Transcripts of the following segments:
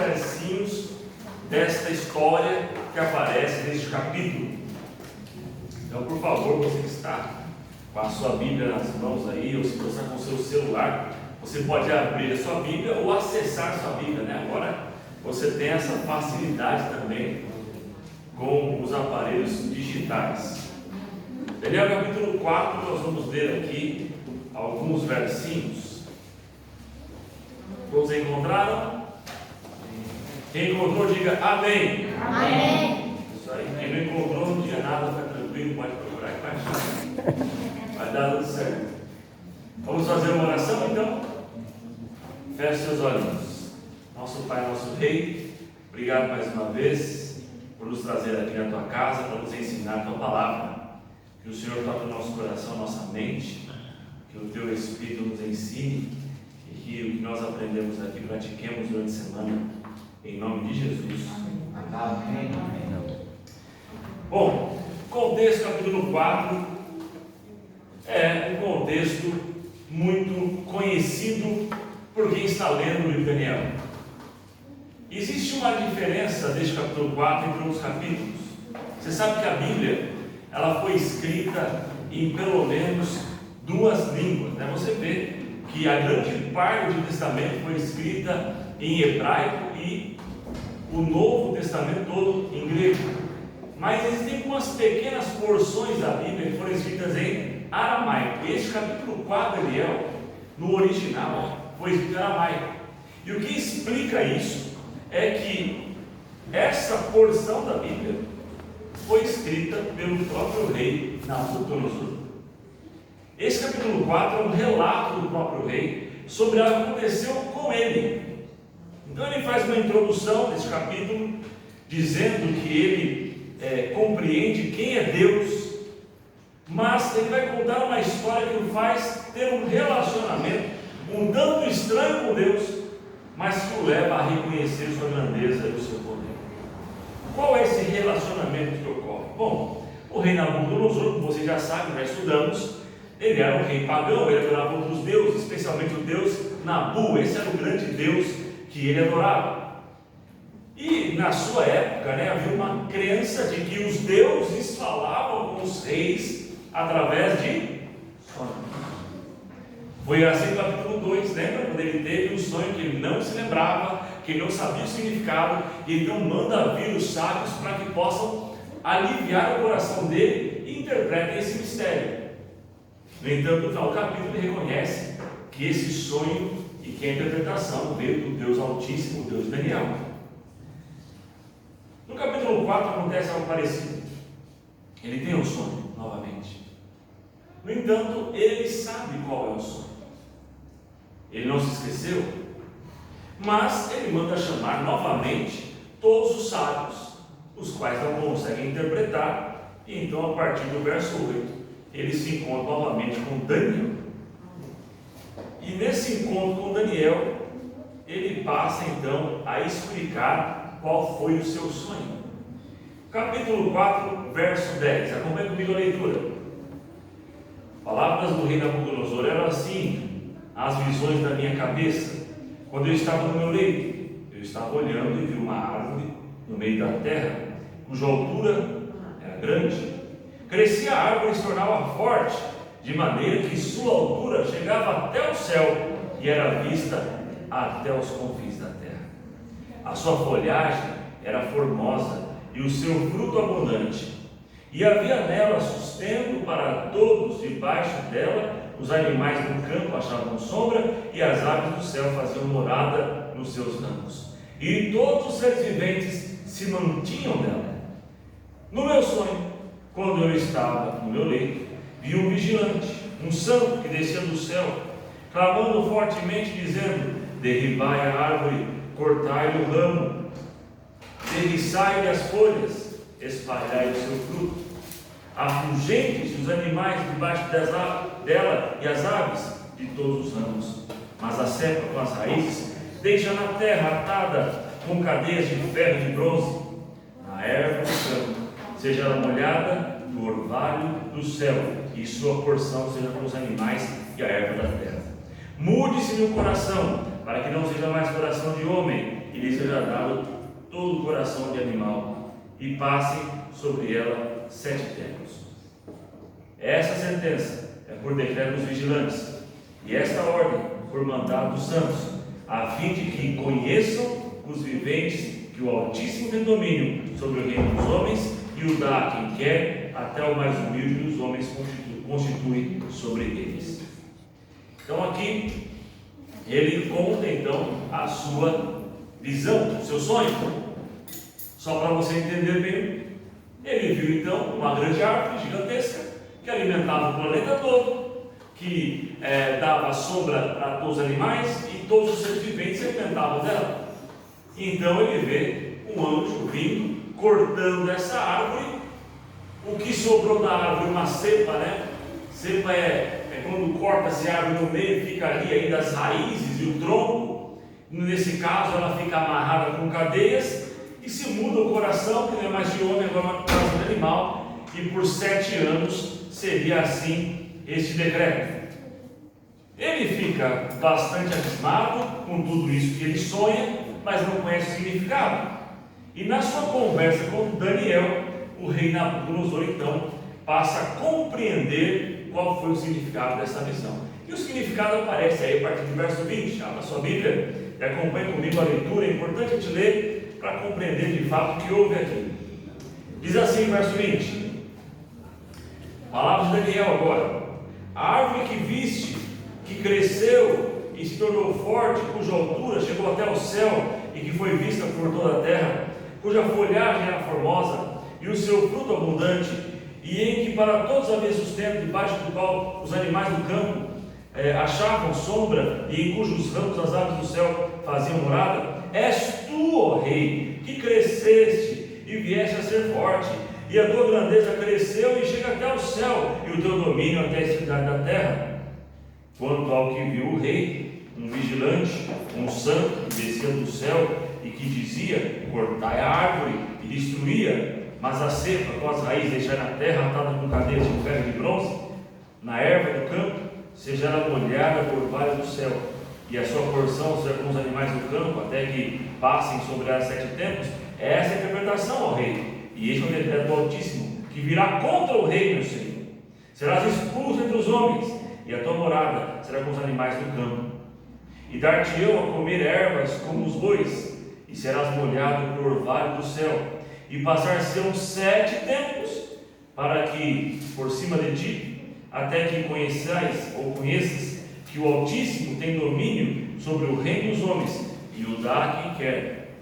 versinhos desta história que aparece neste capítulo. Então, por favor, você que está com a sua Bíblia nas mãos aí, ou se você está com o seu celular, você pode abrir a sua Bíblia ou acessar a sua Bíblia, né? Agora você tem essa facilidade também com os aparelhos digitais. Daniel capítulo 4, nós vamos ler aqui alguns versinhos. Todos encontraram? Quem encontrou, diga amém. Amém. Isso aí. Quem não encontrou, não diga nada, fica tranquilo, pode procurar que vai achar. Vai dar tudo certo. Vamos fazer uma oração então? Feche seus olhinhos. Nosso Pai, nosso Rei, obrigado mais uma vez por nos trazer aqui na tua casa, para nos ensinar a tua palavra. Que o Senhor toque o nosso coração, a nossa mente, que o teu Espírito nos ensine e que o que nós aprendemos aqui pratiquemos durante a semana, em nome de Jesus. Amém. Bom, contexto capítulo 4 é um contexto muito conhecido por quem está lendo o livro de Daniel. Existe uma diferença deste capítulo 4 entre outros capítulos. Você sabe que a Bíblia ela foi escrita em pelo menos duas línguas, né? Você vê que a grande parte do Testamento foi escrita em hebraico e o Novo Testamento todo em grego. Mas existem algumas pequenas porções da Bíblia que foram escritas em aramaico. Este capítulo 4 de Daniel, no original, foi escrito em aramaico. E o que explica isso é que essa porção da Bíblia foi escrita pelo próprio rei Nabucodonosor. Esse capítulo 4 é um relato do próprio rei sobre o que aconteceu com ele. Então ele faz uma introdução nesse capítulo, dizendo que ele compreende quem é Deus, mas ele vai contar uma história que o faz ter um relacionamento um tanto estranho com Deus, mas que o leva a reconhecer sua grandeza e o seu poder. Qual é esse relacionamento que ocorre? Bom, o rei Nabucodonosor, como vocês já sabem, já estudamos, ele era um rei pagão, ele adorava outros deuses, especialmente o deus Nabu. Esse era o grande deus que ele adorava. E na sua época, havia uma crença de que os deuses falavam com os reis através de sonhos. Foi assim no capítulo 2, lembra? Quando ele teve um sonho que ele não se lembrava, que ele não sabia o significado, e então manda vir os sábios para que possam aliviar o coração dele e interpretem esse mistério. No entanto, no final do capítulo ele reconhece que esse sonho e que a interpretação veio do Deus Altíssimo, o Deus de Daniel. No capítulo 4 acontece algo parecido. Ele tem um sonho novamente. No entanto, ele sabe qual é o sonho. Ele não se esqueceu, mas ele manda chamar novamente todos os sábios, os quais não conseguem interpretar, e então a partir do verso 8, ele se encontra novamente com Daniel. E nesse encontro com Daniel, ele passa então a explicar qual foi o seu sonho. Capítulo 4, verso 10, acompanhe comigo a leitura. Palavras do rei Nabucodonosor eram assim: as visões da minha cabeça, quando eu estava no meu leito, eu estava olhando e vi uma árvore no meio da terra, cuja altura era grande. Crescia a árvore e se tornava forte, de maneira que sua altura chegava até o céu e era vista até os confins da terra. A sua folhagem era formosa e o seu fruto abundante, e havia nela sustento para todos. Debaixo dela os animais do campo achavam sombra e as aves do céu faziam morada nos seus ramos, e todos os seres viventes se mantinham nela. No meu sonho, quando eu estava no meu leito, vi um vigilante, um santo que descia do céu, clamando fortemente, dizendo: derribai a árvore, cortai o ramo, derriçai-lhe as folhas, espalhai o seu fruto. Afugentes os animais debaixo dela e as aves de todos os ramos, mas a cepa com as raízes deixa na terra atada com cadeias de ferro e de bronze. A erva do campo seja ela molhada no orvalho do céu, e sua porção seja com os animais e a erva da terra. Mude-se meu coração, para que não seja mais coração de homem, e lhes seja dado todo o coração de animal, e passem sobre ela 7 tempos. Essa sentença é por decreto dos vigilantes, e esta ordem por mandado dos santos, a fim de que conheçam os viventes que o Altíssimo tem domínio sobre o reino dos homens, e o dá a quem quer, até o mais humilde dos homens constitui sobre eles. Então aqui ele conta então a sua visão, o seu sonho. Só para você entender bem, ele viu então uma grande árvore gigantesca que alimentava o planeta todo, que dava sombra para todos os animais e todos os seres viventes se alimentavam dela. Então ele vê um anjo vindo, cortando essa árvore. O que sobrou da árvore, uma cepa, né? Cepa é quando corta-se a árvore no meio, fica ali ainda as raízes e o tronco. Nesse caso ela fica amarrada com cadeias e se muda o coração, que não é mais de homem, agora é um coração de animal, e por 7 anos seria assim este decreto. Ele fica bastante abismado com tudo isso que ele sonha, mas não conhece o significado. E na sua conversa com Daniel, o rei Nabucodonosor então passa a compreender qual foi o significado dessa visão. E o significado aparece aí a partir do verso 20. Abra sua Bíblia e acompanhe comigo a leitura. É importante a gente ler para compreender de fato o que houve aqui. Diz assim, verso 20: palavras de Daniel agora: a árvore que viste, que cresceu e se tornou forte, cuja altura chegou até o céu e que foi vista por toda a terra, cuja folhagem era formosa e o seu fruto abundante, e em que para todos havia sustento, debaixo do qual os animais do campo achavam sombra, e em cujos ramos as aves do céu faziam morada, és tu, ó rei, que cresceste e vieste a ser forte, e a tua grandeza cresceu e chega até o céu, e o teu domínio até a extremidade da terra. Quanto ao que viu o rei, um vigilante, um santo que descia do céu e que dizia: cortai a árvore e destruía, mas a cepa com as raízes deixai na terra, atada com cadeias de ferro e de bronze, na erva do campo, seja ela molhada por vales do céu, e a sua porção seja com os animais do campo, até que passem sobre ela 7 tempos. Essa é a interpretação, ó rei, e este é o decreto do Altíssimo, que virá contra o rei, meu Senhor. Serás expulso entre os homens, e a tua morada será com os animais do campo. E dar-te-ão a comer ervas como os bois, e serás molhado por orvalho do céu, e passar-se-ão 7 tempos, para que, por cima de ti, até que conheças que o Altíssimo tem domínio sobre o reino dos homens, e o dá a quem quer.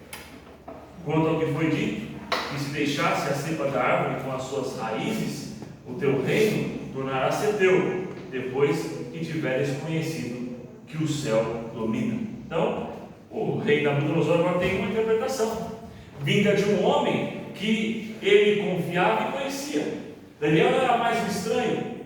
Quanto ao que foi dito, que se deixasse a cepa da árvore com as suas raízes, o teu reino tornará a ser teu, depois que tiveres conhecido que o céu domina. Então, o rei Nabucodonosor agora tem uma interpretação, vinda de um homem que ele confiava e conhecia. Daniel não era mais um estranho.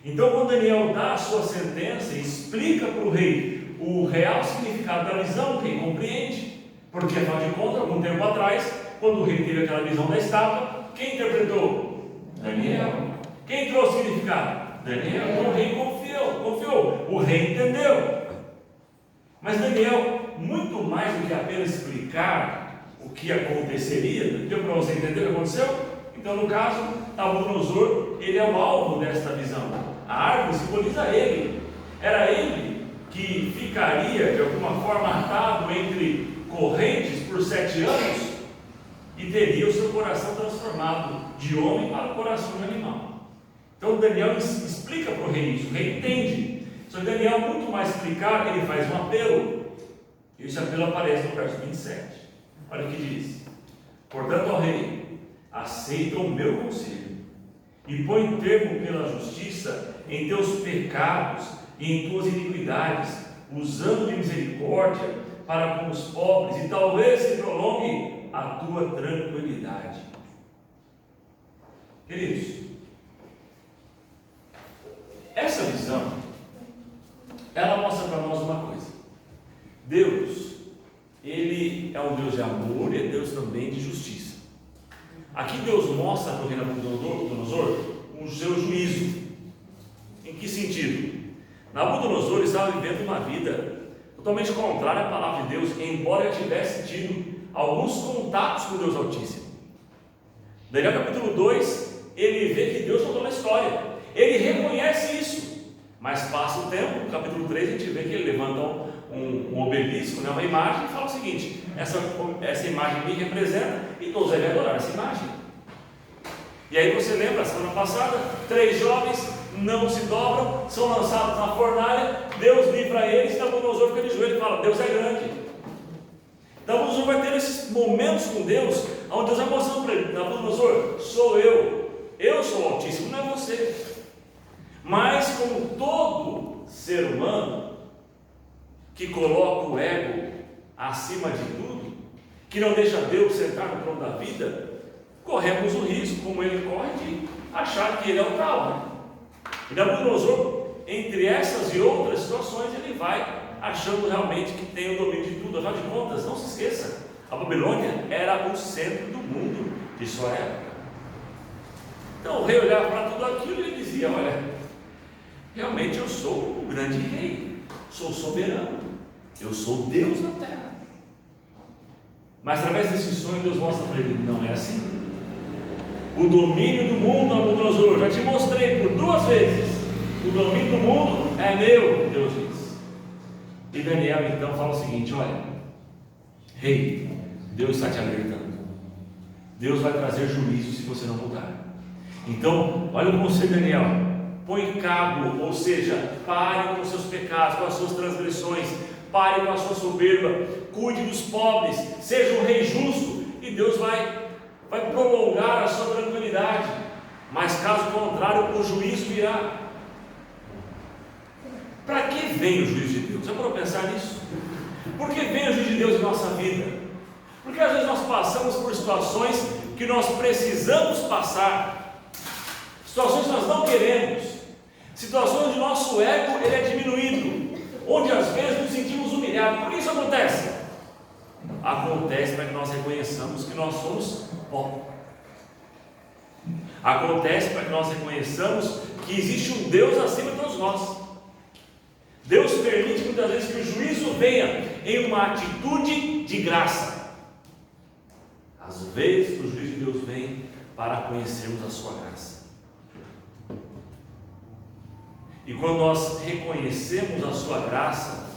Então, quando Daniel dá a sua sentença e explica para o rei o real significado da visão, o rei compreende. Porque, afinal de contas, algum tempo atrás, quando o rei teve aquela visão da estátua, quem interpretou? Daniel. Quem trouxe o significado? Daniel. Então o rei confiou, o rei entendeu. Mas Daniel, muito mais do que apenas explicar o que aconteceria, deu para você entender o que aconteceu? Então, no caso, Nabucodonosor, ele é o alvo desta visão. A árvore simboliza ele. Era ele que ficaria, de alguma forma, atado entre correntes por 7 anos e teria o seu coração transformado de homem para o coração de animal. Então Daniel explica para o rei isso, o rei entende. Só que Daniel, muito mais explicar, ele faz um apelo, e esse apelo aparece no verso 27. Olha o que diz: portanto, ó rei, aceita o meu conselho e põe termo pela justiça em teus pecados e em tuas iniquidades, usando de misericórdia para com os pobres, e talvez se prolongue a tua tranquilidade. Queridos, essa visão, ela mostra para nós uma coisa: Deus, Ele é um Deus de amor e é Deus também de justiça. Aqui Deus mostra para o rei Nabucodonosor o seu juízo. Em que sentido? Nabucodonosor estava vivendo uma vida totalmente contrário à palavra de Deus, embora ele tivesse tido alguns contatos com Deus Altíssimo. Daniel capítulo 2, ele vê que Deus mudou na história, ele reconhece isso, mas passa o tempo, no capítulo 3 a gente vê que ele levanta um obelisco, né, uma imagem, e fala o seguinte: essa imagem me representa e todos devem adorar essa imagem. E aí você lembra, semana passada, 3 jovens não se dobram, são lançados na fornalha, Deus livra eles, e Nabucodonosor fica de joelho e fala: Deus é grande. Então Nabucodonosor vai ter esses momentos com Deus, onde Deus vai mostrando para ele: Nabucodonosor, sou eu sou o Altíssimo, não é você. Mas como todo ser humano que coloca o ego acima de tudo, que não deixa Deus sentar no trono da vida, corremos o risco, como ele corre, de achar que ele é o tal, né? E Nabucodonosor, entre essas e outras situações, ele vai achando realmente que tem o domínio de tudo. Afinal de contas, não se esqueça, a Babilônia era o centro do mundo de sua época. Então o rei olhava para tudo aquilo e ele dizia: olha, realmente eu sou o grande rei, sou soberano, eu sou Deus na terra. Mas através desse sonho Deus mostra para ele: não é assim. O domínio do mundo, Nabucodonosor, já te mostrei por 2 vezes, o domínio do mundo é meu, Deus diz. E Daniel então fala o seguinte: olha, rei, Deus está te alertando, Deus vai trazer juízo se você não mudar. Então, olha o conselho de Daniel: põe cabo, ou seja, pare com os seus pecados, com as suas transgressões, pare com a sua soberba, cuide dos pobres, seja um rei justo, e Deus vai prolongar a sua tranquilidade. Mas caso contrário, o juízo virá. Para que vem o juízo de Deus? Já parou para pensar nisso? Por que vem o juízo de Deus em nossa vida? Porque às vezes nós passamos por situações que nós precisamos passar, situações que nós não queremos, situações onde nosso ego ele é diminuído, onde às vezes nos sentimos humilhados. Por que isso acontece? Acontece para que nós reconheçamos que nós somos pó. Acontece para que nós reconheçamos que existe um Deus acima de todos nós. Deus permite muitas vezes que o juízo venha em uma atitude de graça. Às vezes o juízo de Deus vem para conhecermos a sua graça. E quando nós reconhecemos a sua graça,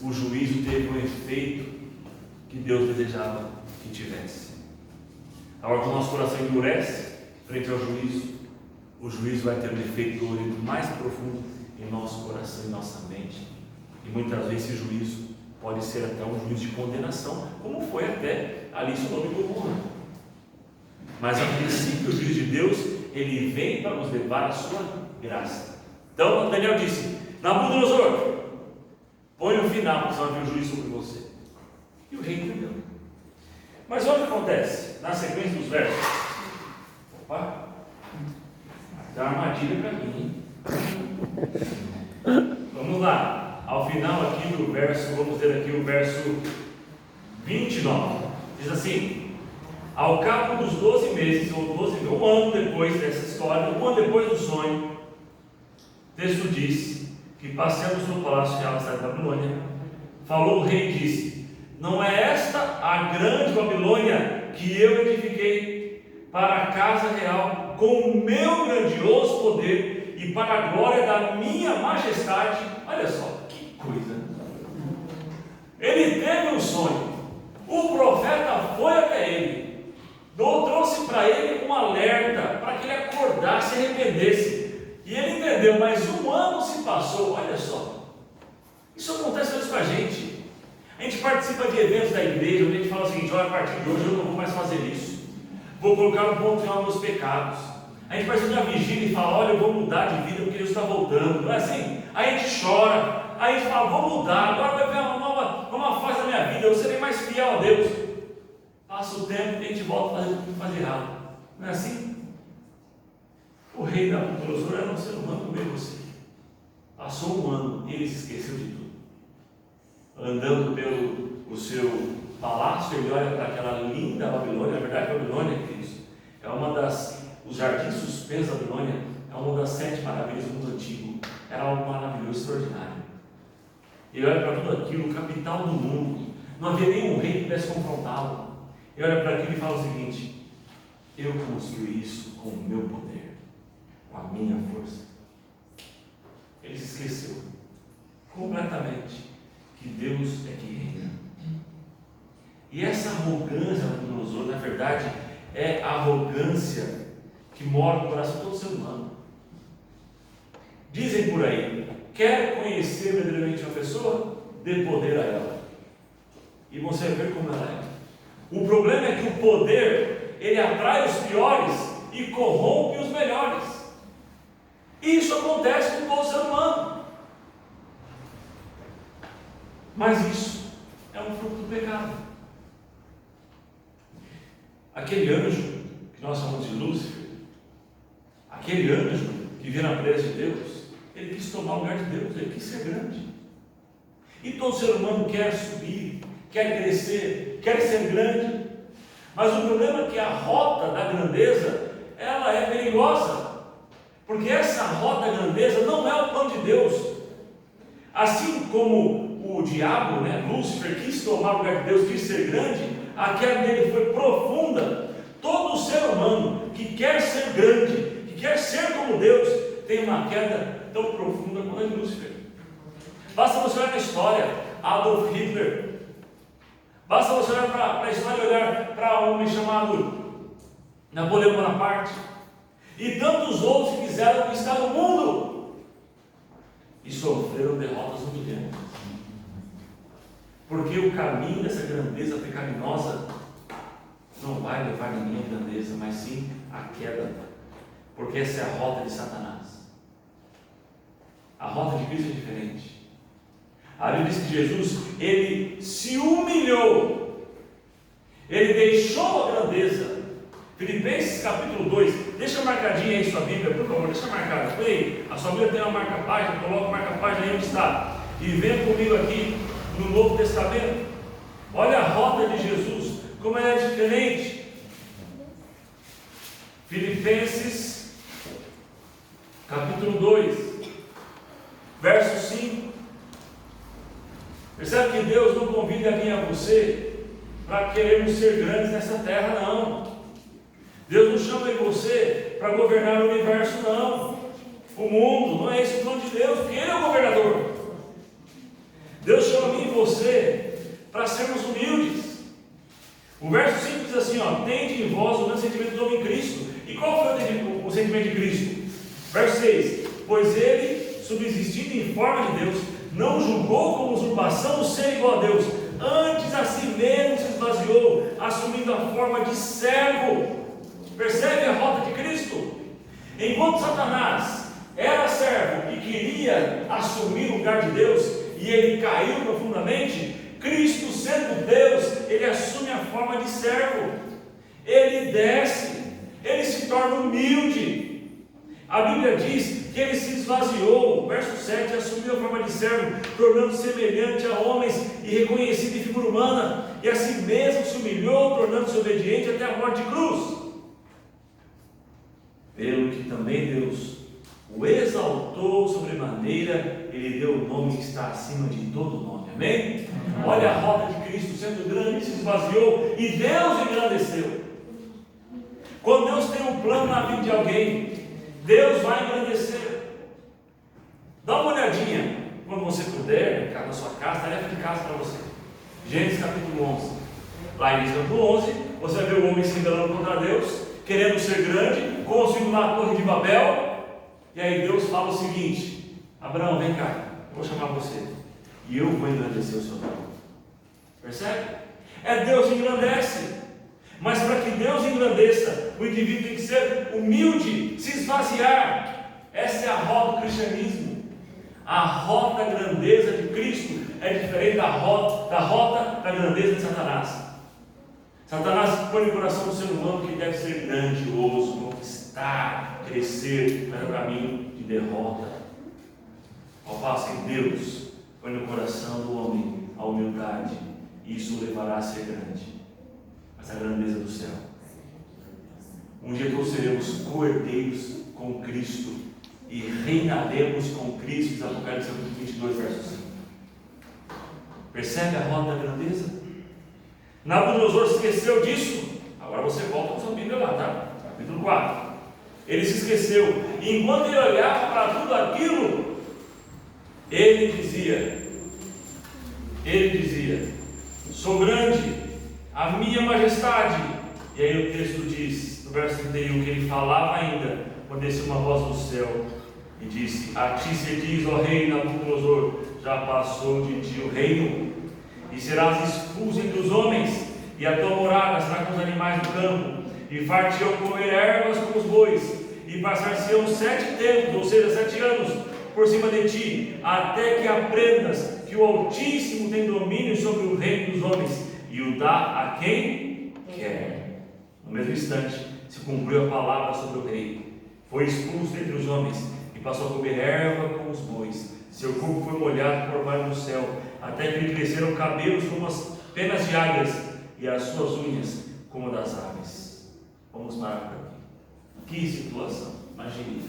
o juízo teve um efeito que Deus desejava que tivesse. Agora, quando o nosso coração endurece frente ao juízo, o juízo vai ter um efeito dolorido mais profundo em nosso coração e nossa mente. E muitas vezes esse juízo pode ser até um juízo de condenação, como foi até ali em Sodoma e Gomorra. Mas a princípio o juízo de Deus, ele vem para nos levar à sua graça. Então Daniel disse: Nabucodonosor, põe um final, porque você vai ver o juízo sobre você. E o rei entendeu. Mas olha o que acontece na sequência dos versos. Opa, dá uma armadilha para mim, hein? Vamos lá, ao final aqui do verso, vamos ler aqui o verso 29. Diz assim: ao cabo dos 12 meses, ou 12 meses, um ano depois dessa história, um ano depois do sonho, o texto diz que, passeando no palácio real da cidade da Babilônia, falou o rei e disse: não é esta a grande Babilônia que eu edifiquei para a casa real com o meu grandioso poder e para a glória da minha majestade? Olha só, que coisa! Ele teve um sonho, o profeta foi até ele, trouxe para ele um alerta, para que ele acordasse e arrependesse, e ele entendeu. Mas um ano se passou. Olha só, isso acontece às vezes com a gente. A gente participa de eventos da igreja, onde a gente fala o seguinte: olha, a partir de hoje eu não vou mais fazer isso, vou colocar um ponto final nos meus pecados. A gente participa de uma vigília e fala: olha, eu vou mudar de vida porque Deus está voltando. Não é assim? Aí a gente chora, aí a gente fala: vou mudar, agora vai vir uma nova fase da minha vida, eu serei mais fiel a Deus. Passa o tempo e a gente volta a fazer tudo que faz errado. Não é assim? O rei Nabucodonosor era um ser humano como eu e você. Passou um ano e ele se esqueceu de tudo. Andando pelo seu palácio, ele olha para aquela linda Babilônia. Na verdade, a Babilônia, queridos, é uma os jardins suspensos da Babilônia, é uma das 7 maravilhas do mundo antigo. Era algo maravilhoso, extraordinário. Ele olha para tudo aquilo, o capital do mundo. Não havia nenhum rei que pudesse confrontá-lo. Ele olha para aquilo e fala o seguinte: eu construí isso com o meu poder, com a minha força. Ele se esqueceu completamente que Deus é que reina. E essa arrogância na verdade, é a arrogância que mora no coração de todo ser humano. Dizem por aí: quer conhecer verdadeiramente uma pessoa? Dê poder a ela, e você vai ver como ela é. O problema é que o poder, ele atrai os piores e corrompe os melhores. E isso acontece com todo ser humano. Mas isso é um fruto do pecado. Aquele anjo que nós chamamos de Lúcifer, aquele anjo que vira na presença de Deus, ele quis tomar o lugar de Deus, ele quis ser grande. E todo ser humano quer subir, quer crescer, quer ser grande. Mas o problema é que a rota da grandeza, ela é perigosa. Porque essa rota da grandeza não é o plano de Deus. Assim como o diabo, Lúcifer, quis tomar o lugar de Deus, quis ser grande, a queda dele foi profunda. Todo ser humano que quer ser grande, que quer ser como Deus, tem uma queda tão profunda quanto a de Lúcifer. Basta você olhar na história, Adolf Hitler. Basta você olhar para a história e olhar para um homem chamado Napoleão Bonaparte. E tantos outros que quiseram conquistar o mundo e sofreram derrotas muito grandes. Porque o caminho dessa grandeza pecaminosa não vai levar ninguém à grandeza, mas sim à queda. Porque essa é a rota de Satanás. A rota de Cristo é diferente. A Bíblia diz que Jesus, ele se humilhou, ele deixou a grandeza. Filipenses capítulo 2, deixa marcadinha aí sua Bíblia, por favor, deixa marcada. A sua Bíblia tem uma marca-página, coloca a marca-página aí onde está. E venha comigo aqui no Novo Testamento. Olha a rota de Jesus, como ela é diferente. Filipenses capítulo 2, verso 5. Percebe que Deus não convida a mim e a você para querermos ser grandes nessa terra, não. Deus não chama você para governar o universo, não. O mundo, não é esse o plano de Deus, porque Ele é o governador. Deus chama a mim e você para sermos humildes. O verso 5 diz assim: tende em vós o mesmo sentimento do homem em Cristo. E qual foi o sentimento de Cristo? Verso 6: pois Ele, subsistindo em forma de Deus, não julgou como usurpação o ser igual a Deus, antes a si mesmo se esvaziou, assumindo a forma de servo. Percebe a rota de Cristo? Enquanto Satanás era servo e queria assumir o lugar de Deus, e ele caiu profundamente, Cristo, sendo Deus, ele assume a forma de servo. Ele desce, ele se torna humilde. A Bíblia diz que ele se esvaziou, verso 7, assumiu a forma de servo, tornando-se semelhante a homens e reconhecido em figura humana, e assim mesmo se humilhou, tornando-se obediente até a morte de cruz. Pelo que também Deus o exaltou sobremaneira, ele deu o nome que está acima de todo nome. Amém? Olha a rota de Cristo, sendo grande, se esvaziou e Deus engrandeceu. Quando Deus tem um plano na vida de alguém, Deus vai engrandecer. Dá uma olhadinha quando você puder, na sua casa, tarefa de casa para você. Gênesis capítulo 11. Lá em Gênesis capítulo 11, você vai ver o homem se rebelando contra Deus, querendo ser grande, construindo uma torre de Babel. E aí Deus fala o seguinte: Abraão, vem cá, eu vou chamar você e eu vou engrandecer o seu nome. Percebe? É Deus que engrandece. Mas para que Deus engrandeça, o indivíduo tem que ser humilde, se esvaziar. Essa é a rota do cristianismo. A rota da grandeza de Cristo é diferente da rota da grandeza de Satanás. Satanás põe no coração do ser humano que deve ser grandioso, conquistar, crescer, mas é um caminho de derrota. Ao passo que Deus põe no coração do homem a humildade, e isso o levará a ser grande. Mas a grandeza do céu. Um dia todos seremos co-herdeiros com Cristo e reinaremos com Cristo, diz Apocalipse 22, verso 5. Percebe a roda da grandeza? Nabucodonosor se esqueceu disso. Agora você volta com sua Bíblia lá, tá? Capítulo 4. Ele se esqueceu. E enquanto ele olhava para tudo aquilo, ele dizia: sou grande, a minha majestade. E aí o texto diz, no verso 31, que ele falava ainda, quando desceu uma voz do céu e disse: a ti se diz, ó rei Nabucodonosor, já passou de ti o reino, e serás expulso entre os homens, e a tua morada será com os animais do campo, e far-te-ão comer ervas como os bois, e passar-se-ão 7 tempos, ou seja, 7 anos, por cima de ti, até que aprendas que o Altíssimo tem domínio sobre o reino dos homens, e o dá a quem quer. No mesmo instante, se cumpriu a palavra sobre o rei. Foi expulso entre os homens, e passou a comer erva como os bois. Seu corpo foi molhado por baixo do céu, até que lhe cresceram cabelos como as penas de águias, e as suas unhas como das aves. Vamos parar por aqui. Que situação, imagine.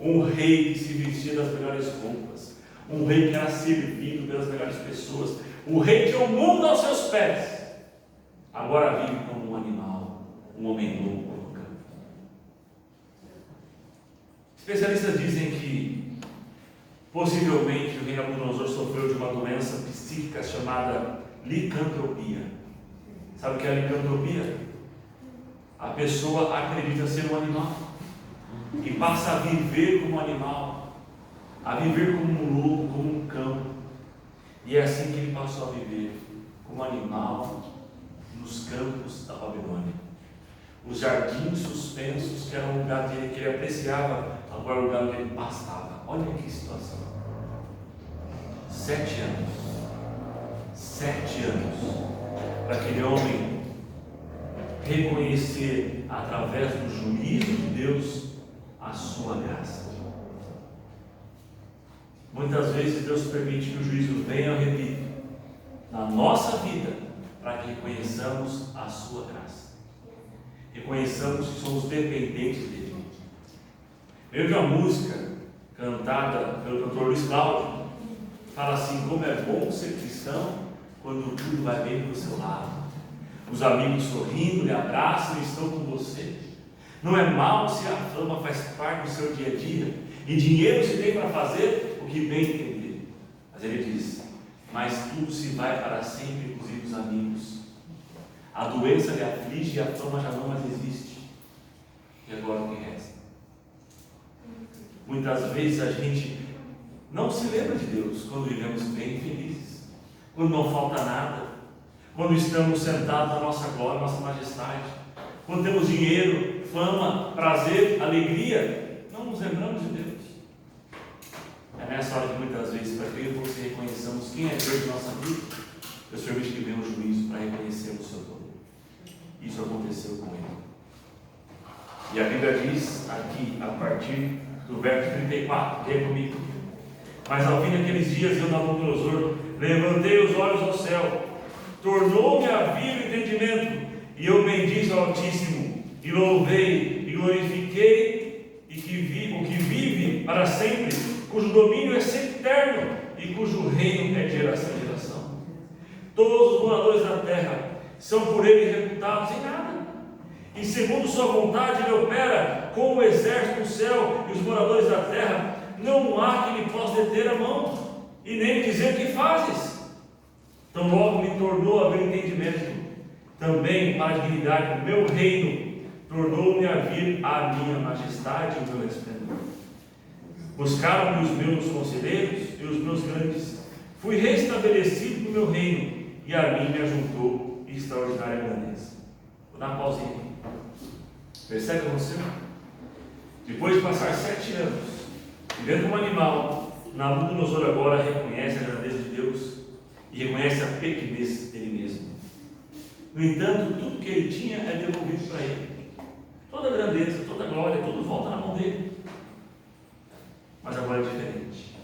Um rei que se vestia das melhores roupas, um rei que era servido pelas melhores pessoas, o rei tinha o mundo aos seus pés, agora vive como um animal, um homem louco no campo. Especialistas dizem que possivelmente o rei Nabucodonosor sofreu de uma doença psíquica chamada licantropia. Sabe o que é a licantropia? A pessoa acredita ser um animal e passa a viver como um animal, a viver como um lobo, como um cão. E é assim que ele passou a viver, como animal nos campos da Babilônia. Os jardins suspensos, que era um lugar que ele apreciava, agora é o lugar onde ele pastava. Olha que situação. 7 anos. 7 anos. Para aquele homem reconhecer, através do juízo de Deus, a sua graça. Muitas vezes Deus permite que o juízo venha, eu repito, na nossa vida, para que reconheçamos a sua graça, reconheçamos que somos dependentes dele. Eu vi uma música cantada pelo cantor Luiz Cláudio, fala assim: como é bom ser cristão quando tudo vai bem do seu lado, os amigos sorrindo, lhe abraçam e estão com você. Não é mal se a fama faz parte do seu dia a dia e dinheiro se tem para fazer o que bem entender. Mas ele diz: mas tudo se vai para sempre, inclusive os amigos. A doença lhe aflige e a fama já não mais existe. E agora o que resta? Muitas vezes a gente não se lembra de Deus quando vivemos bem e felizes, quando não falta nada, quando estamos sentados na nossa glória, na nossa majestade, quando temos dinheiro, fama, prazer, alegria, não nos lembramos de Deus. É nessa hora que muitas vezes, para que eu e você reconheçamos quem é Deus na nossa vida, Deus permite que venha o juízo para reconhecer o seu poder. Isso aconteceu com ele. E a Bíblia diz aqui, a partir do verso 34, leia comigo: mas ao fim daqueles dias, eu, Nabucodonosor, levantei os olhos ao céu, tornou-me a vir o entendimento, e eu bendiz ao Altíssimo, e louvei, e glorifiquei, o que vive para sempre, cujo domínio é sempre eterno, e cujo reino é de geração em geração. Todos os moradores da terra são por ele reputados em nada, e segundo sua vontade ele opera com o exército do céu e os moradores da terra. Não há que lhe possa deter a mão, e nem dizer o que fazes. Então logo me tornou a ver entendimento, também para a dignidade do meu reino, tornou-me a vir a minha majestade e o meu esplendor. Buscaram-me os meus conselheiros e os meus grandes, fui restabelecido no meu reino, e a mim me ajuntou extraordinária grandeza. Vou dar uma pausinha aqui. Percebe o que aconteceu? Depois de passar 7 anos vivendo como animal, Nabucodonosor agora reconhece a grandeza de Deus e reconhece a pequenez dele mesmo. No entanto, tudo que ele tinha é devolvido para ele. Toda a grandeza, toda a glória, tudo volta na mão dele. Mas agora é diferente.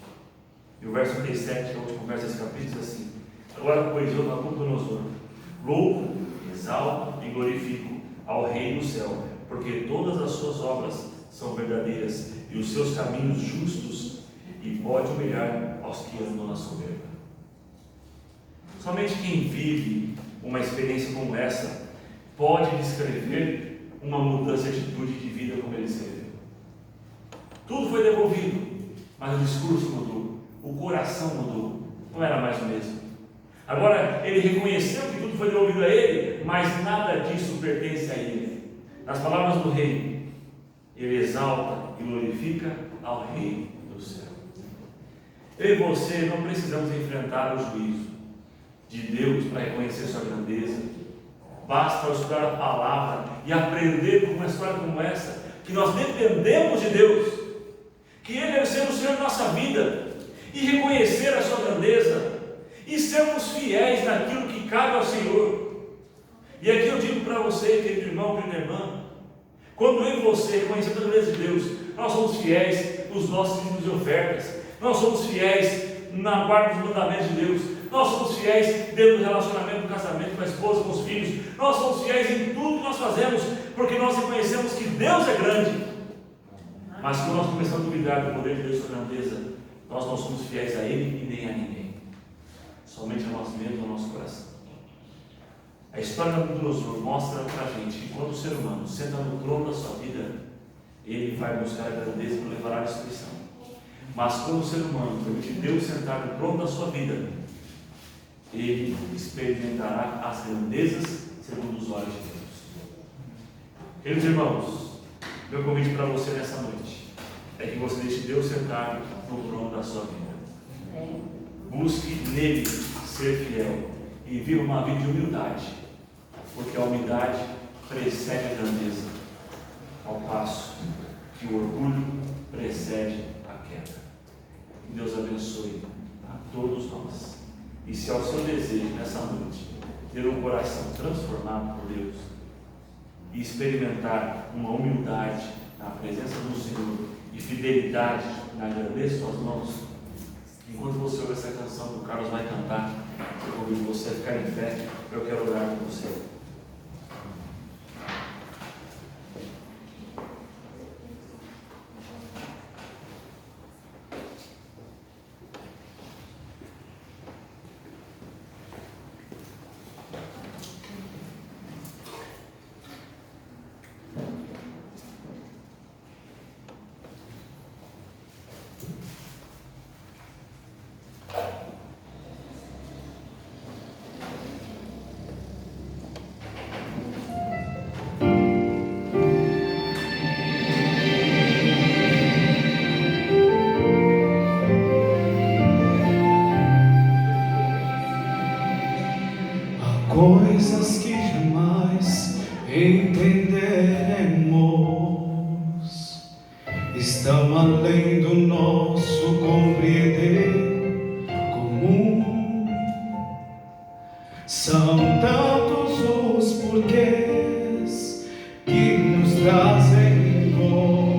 E o verso 37, que é o último verso desse capítulo, diz assim: agora, pois eu, Nabucodonosor, louvo, exalto e glorifico ao Rei do céu, porque todas as suas obras são verdadeiras e os seus caminhos justos, e pode humilhar aos que andam na soberba. Somente quem vive uma experiência como essa pode descrever uma mudança de atitude de vida como ele escreveu. Tudo foi devolvido, mas o discurso mudou, o coração mudou, não era mais o mesmo. Agora ele reconheceu que tudo foi devolvido a ele, mas nada disso pertence a ele. Nas palavras do rei, ele exalta e glorifica ao Rei do céu. Eu e você não precisamos enfrentar o juízo de Deus para reconhecer sua grandeza. Basta estudar a palavra e aprender com uma história como essa, que nós dependemos de Deus, que Ele deve ser o Senhor da nossa vida, e reconhecer a sua grandeza, e sermos fiéis naquilo que cabe ao Senhor. E aqui eu digo para você, querido irmão, querida irmã, quando eu e você reconhecemos a grandeza de Deus, nós somos fiéis nos nossos dízimos e ofertas, nós somos fiéis na guarda dos mandamentos de Deus, nós somos fiéis dentro do relacionamento, do casamento, com a esposa, com os filhos, nós somos fiéis em tudo que nós fazemos, porque nós reconhecemos que Deus é grande. Mas quando nós começamos a duvidar do poder de Deus e sua grandeza, nós não somos fiéis a Ele e nem a ninguém, somente a nós mesmos, ao nosso coração. A história da Nabucodonosor mostra para a gente que quando o ser humano senta no trono da sua vida, ele vai buscar a grandeza para levar à destruição. Mas quando o ser humano permite Deus sentar no trono da sua vida, ele experimentará as grandezas segundo os olhos de Deus. Queridos irmãos, meu convite para você nessa noite é que você deixe Deus sentar no trono da sua vida. Busque nele ser fiel e viva uma vida de humildade, porque a humildade precede a grandeza, ao passo que o orgulho precede a queda. Que Deus abençoe a todos nós. E se é o seu desejo nessa noite ter um coração transformado por Deus e experimentar uma humildade na presença do Senhor e fidelidade na grandeza de suas mãos, enquanto você ouve essa canção que o Carlos vai cantar, eu convido você a ficar em pé. Eu quero orar com você. Coisas que jamais entenderemos estão além do nosso compreender comum. São tantos os porquês que nos trazem dor,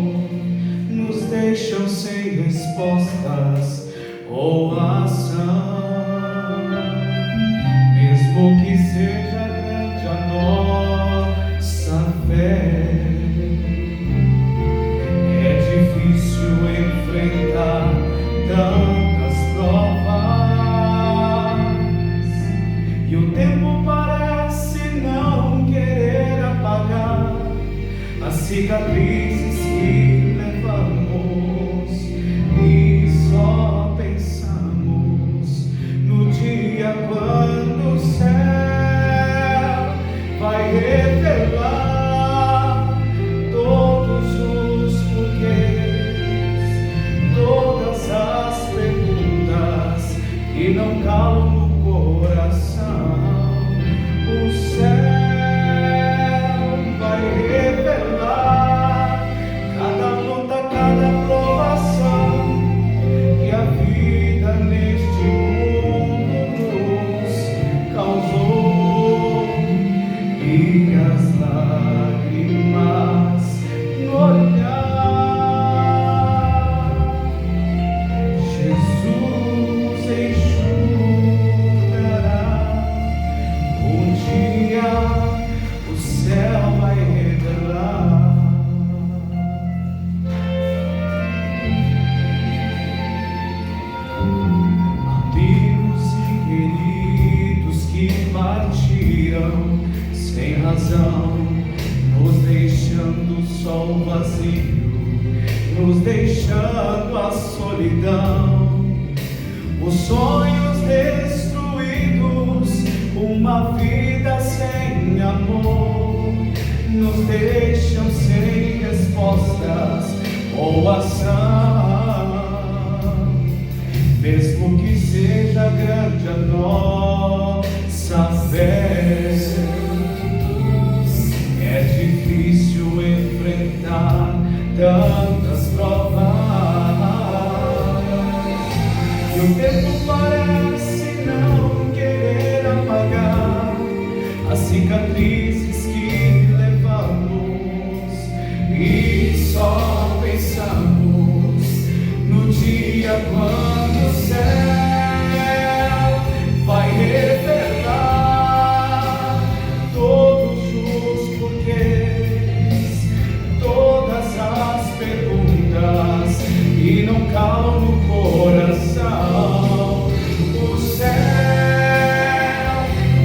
nos deixam sem respostas ou ação. Mesmo que seja grande a nossa fé, é difícil enfrentar tantas provas, e o tempo parece não querer apagar as cicatrizes que levamos, e só pensamos no dia quando o céu vai revelar todos os porquês, todas as perguntas que não calam no coração. O céu vai revelar sem razão, nos deixando só o vazio, nos deixando a solidão, os sonhos destruídos, uma vida sem amor, nos deixam sem respostas ou ação. Mesmo que seja grande a nossa fé, é difícil enfrentar tantas provas, e o tempo parece não querer apagar as cicatrizes que levamos, e só pensamos no dia quando o céu vai revelar todos os porquês, todas as perguntas que não calam no coração. O céu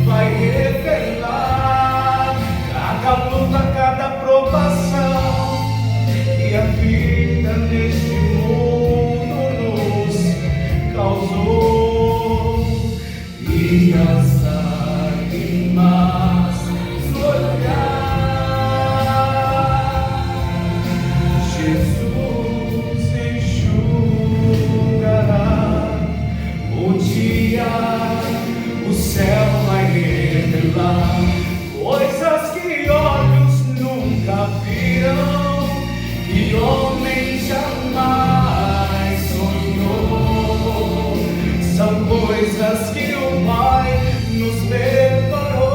vai revelar cada luta, cada provação que a vida neste mundo nos causou, e as lágrimas no olhar Jesus enxugará. Um dia o céu vai revelar coisas que olhos nunca viram, que homem jamais sonhou. São coisas que o Pai nos preparou.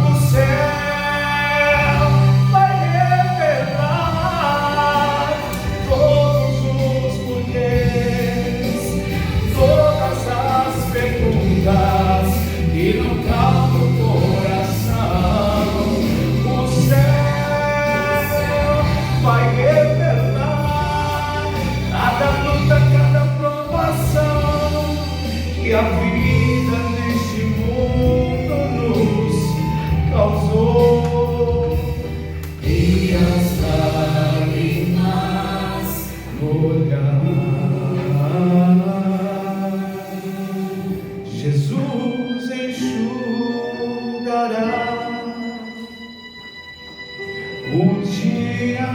O céu vai revelar todos os porquês, todas as perguntas que não calam no coração. O céu vai revelar cada luta, cada provação que a vida neste mundo nos causou, e as lágrimas no olhar Jesus enxugará. Um dia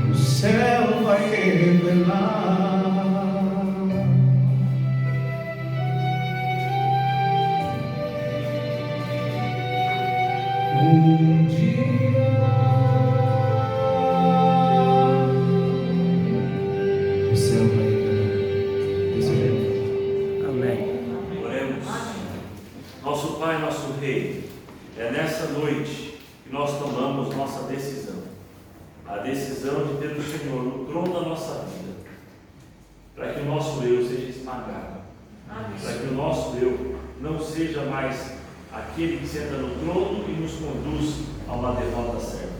o céu vai revelar um dia o céu vai revelar desse jeito. Amém. Oremos. Nosso Pai, nosso Rei, é nessa noite que nós tomamos nossa decisão. A decisão de ter o Senhor no trono da nossa vida, para que o nosso eu seja esmagado, para que o nosso eu não seja mais aquele que senta no trono e nos conduz a uma derrota certa,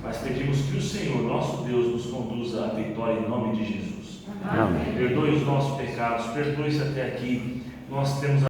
mas pedimos que o Senhor, nosso Deus, nos conduza à vitória em nome de Jesus. Amém. Perdoe os nossos pecados, perdoe-se até aqui. Nós temos